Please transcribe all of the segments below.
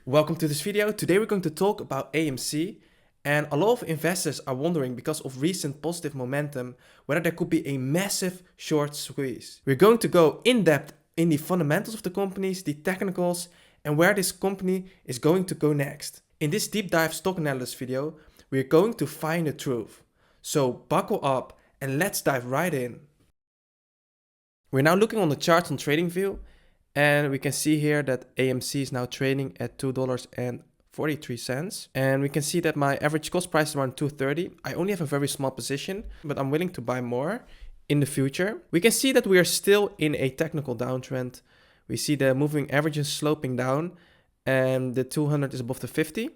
Welcome to this video. Today we're going to talk about AMC, and a lot of investors are wondering, because of recent positive momentum, whether there could be a massive short squeeze. We're going to go in depth in the fundamentals of the companies, the technicals, and where this company is going to go next. In this deep dive stock analysis video, we're going to find the truth. So buckle up and let's dive right in. We're now looking on the charts on TradingView. And we can see here that AMC is now trading at $2.43. And we can see that my average cost price is around $2.30. I only have a very small position, but I'm willing to buy more in the future. We can see that we are still in a technical downtrend. We see the moving averages sloping down and the 200 is above the 50.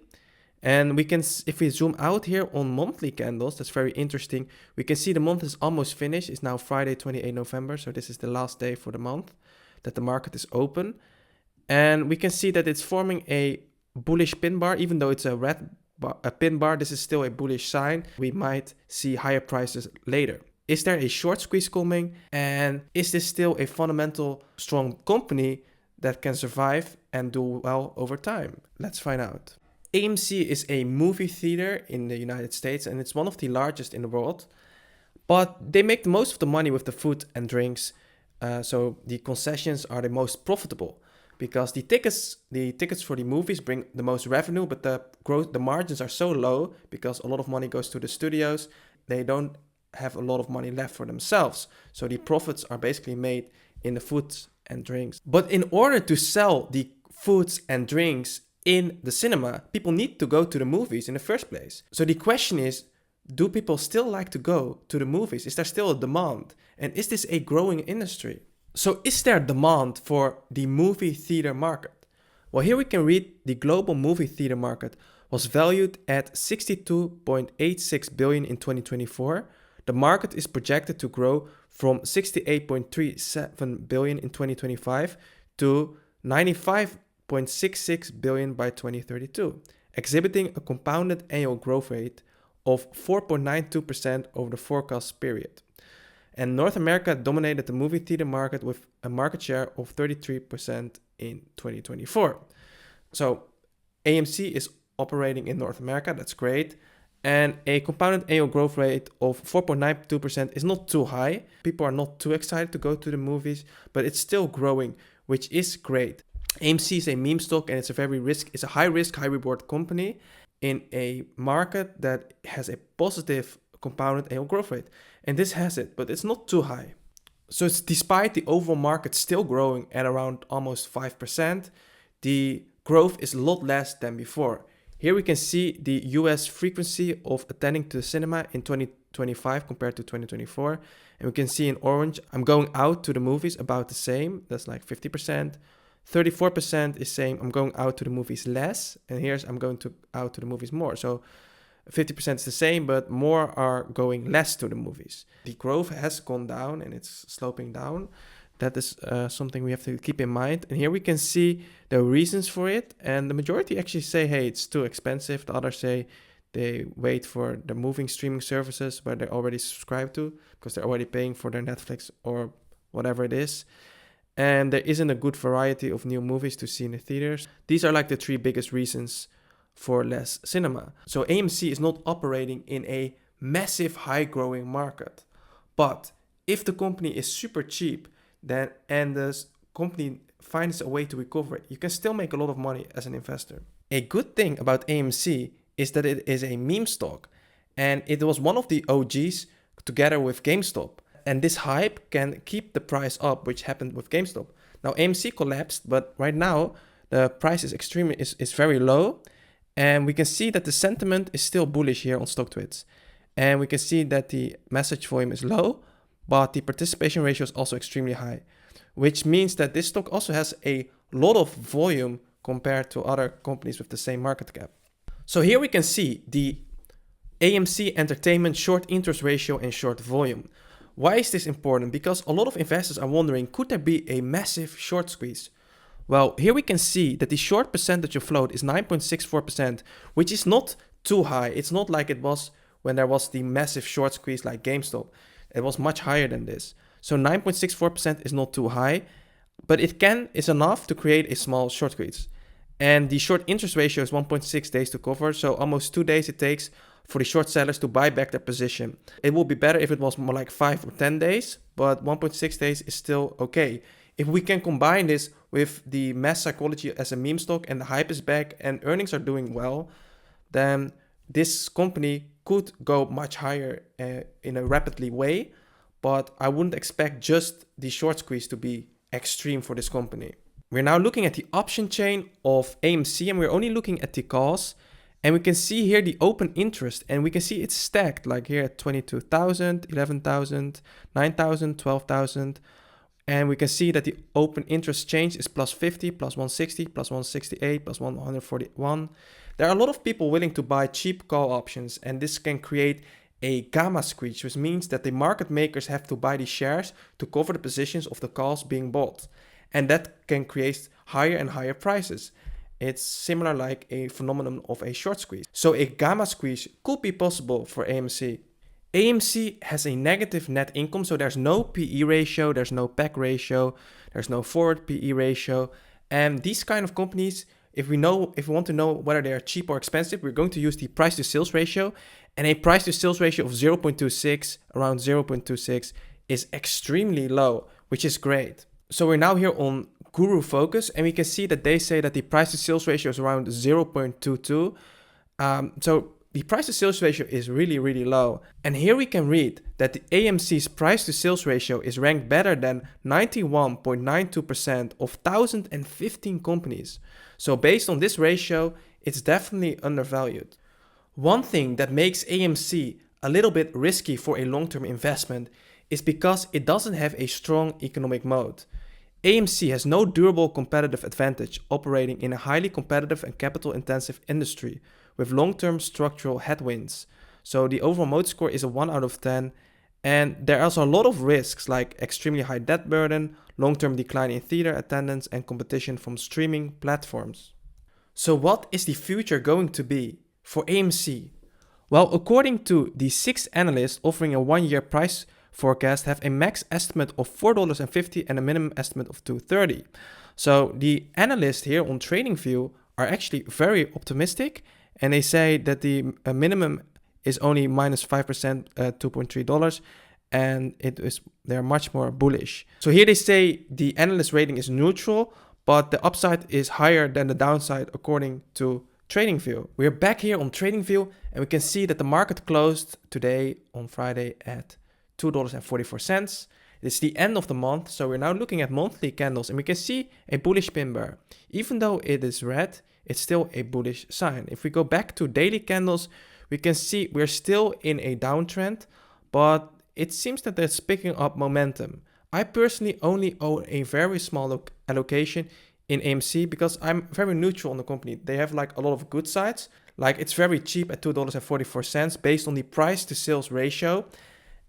And we can, if we zoom out here on monthly candles, that's very interesting. We can see the month is almost finished. It's now Friday, 28 November. So this is the last day for the month that the market is open, and we can see that it's forming a bullish pin bar. Even though it's a red bar, a pin bar, this is still a bullish sign. We might see higher prices later. Is there a short squeeze coming, and is this still a fundamental strong company that can survive and do well over time? Let's find out. AMC is a movie theater in the United States, and it's one of the largest in the world, but they make the most of the money with the food and drinks. So the concessions are the most profitable because the tickets for the movies bring the most revenue, but the margins are so low because a lot of money goes to the studios. They don't have a lot of money left for themselves. So the profits are basically made in the foods and drinks. But in order to sell the foods and drinks in the cinema, people need to go to the movies in the first place. So the question is, do people still like to go to the movies? Is there still a demand? And is this a growing industry? So is there demand for the movie theater market? Well, here we can read the global movie theater market was valued at $62.86 billion in 2024. The market is projected to grow from $68.37 billion in 2025 to $95.66 billion by 2032, exhibiting a compounded annual growth rate of 4.92% over the forecast period. And North America dominated the movie theater market with a market share of 33% in 2024. So AMC is operating in North America, that's great. And a compounded annual growth rate of 4.92% is not too high. People are not too excited to go to the movies, but it's still growing, which is great. AMC is a meme stock, and it's a high risk, high reward company in a market that has a positive compounded annual growth rate. And this has it, but it's not too high. So it's despite the overall market still growing at around almost 5%, the growth is a lot less than before. Here we can see the US frequency of attending to the cinema in 2025 compared to 2024. And we can see in orange, I'm going out to the movies about the same. That's like 50%. 34% is saying I'm going out to the movies less, and here's I'm going out to the movies more. So 50% is the same, but more are going less to the movies. The growth has gone down and it's sloping down. That is something we have to keep in mind. And here we can see the reasons for it. And the majority actually say, hey, it's too expensive. The others say they wait for the moving streaming services where they're already subscribed to because they're already paying for their Netflix or whatever it is. And there isn't a good variety of new movies to see in the theaters. These are like the three biggest reasons for less cinema. So AMC is not operating in a massive high growing market. But if the company is super cheap, and the company finds a way to recover it, you can still make a lot of money as an investor. A good thing about AMC is that it is a meme stock, and it was one of the OGs together with GameStop. And this hype can keep the price up, which happened with GameStop. Now AMC collapsed, but right now the price is very low. And we can see that the sentiment is still bullish here on StockTwits. And we can see that the message volume is low, but the participation ratio is also extremely high, which means that this stock also has a lot of volume compared to other companies with the same market cap. So here we can see the AMC Entertainment short interest ratio and short volume. Why is this important? Because a lot of investors are wondering, could there be a massive short squeeze? Well, here we can see that the short percentage of float is 9.64%, which is not too high. It's not like it was when there was the massive short squeeze like GameStop. It was much higher than this. So 9.64% is not too high, but it's enough to create a small short squeeze. And the short interest ratio is 1.6 days to cover. So almost 2 days it takes for the short sellers to buy back their position. It would be better if it was more like 5 or 10 days, but 1.6 days is still okay. If we can combine this with the mass psychology as a meme stock and the hype is back and earnings are doing well, then this company could go much higher in a rapidly way. But I wouldn't expect just the short squeeze to be extreme for this company. We're now looking at the option chain of AMC and we're only looking at the calls. And we can see here the open interest and we can see it's stacked like here at 22,000, 11,000, 9,000, 12,000. And we can see that the open interest change is plus 50, plus 160, plus 168, plus 141. There are a lot of people willing to buy cheap call options and this can create a gamma squeeze, which means that the market makers have to buy the shares to cover the positions of the calls being bought. And that can create higher and higher prices. It's similar like a phenomenon of a short squeeze. So a gamma squeeze could be possible for AMC. AMC has a negative net income, so there's no PE ratio, there's no PEG ratio, there's no forward PE ratio. And these kind of companies, if we want to know whether they are cheap or expensive, we're going to use the price to sales ratio. And a price to sales ratio of 0.26, around 0.26, is extremely low, which is great. So we're now here on Guru Focus, and we can see that they say that the price to sales ratio is around 0.22. So the price to sales ratio is really, really low. And here we can read that the AMC's price to sales ratio is ranked better than 91.92% of 1,015 companies. So based on this ratio, it's definitely undervalued. One thing that makes AMC a little bit risky for a long-term investment is because it doesn't have a strong economic moat. AMC has no durable competitive advantage operating in a highly competitive and capital-intensive industry with long-term structural headwinds. So the overall moat score is a 1 out of 10, and there are also a lot of risks like extremely high debt burden, long-term decline in theater attendance, and competition from streaming platforms. So what is the future going to be for AMC? Well, according to the 6 analysts offering a 1-year price forecast have a max estimate of $4.50 and a minimum estimate of $2.30. So the analysts here on TradingView are actually very optimistic, and they say that the minimum is only minus 5%, $2.3, and they're much more bullish. So here they say the analyst rating is neutral, but the upside is higher than the downside according to TradingView. We're back here on TradingView, and we can see that the market closed today on Friday at $2.44. It's the end of the month, so we're now looking at monthly candles, and we can see a bullish pin bar. Even though it is red, it's still a bullish sign. If we go back to daily candles, we can see we're still in a downtrend, but it seems that it's picking up momentum. I personally only own a very small allocation in AMC because I'm very neutral on the company. They have like a lot of good sides, like it's very cheap at $2.44 based on the price to sales ratio.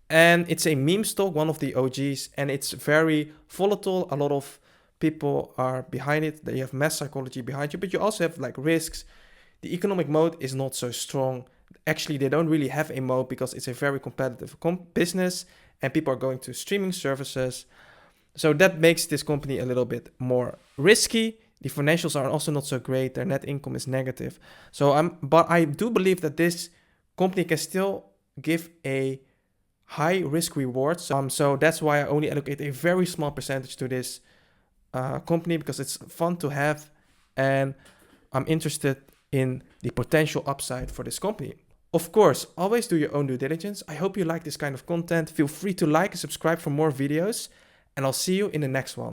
And it's a meme stock, one of the OGs, and it's very volatile. A lot of people are behind it. They have mass psychology behind you, but you also have like risks. The economic moat is not so strong. Actually, they don't really have a moat because it's a very competitive business and people are going to streaming services. So that makes this company a little bit more risky. The financials are also not so great. Their net income is negative. But I do believe that this company can still give a high risk rewards. So that's why I only allocate a very small percentage to this company because it's fun to have and I'm interested in the potential upside for this company. Of course, always do your own due diligence. I hope you like this kind of content. Feel free to like and subscribe for more videos, and I'll see you in the next one.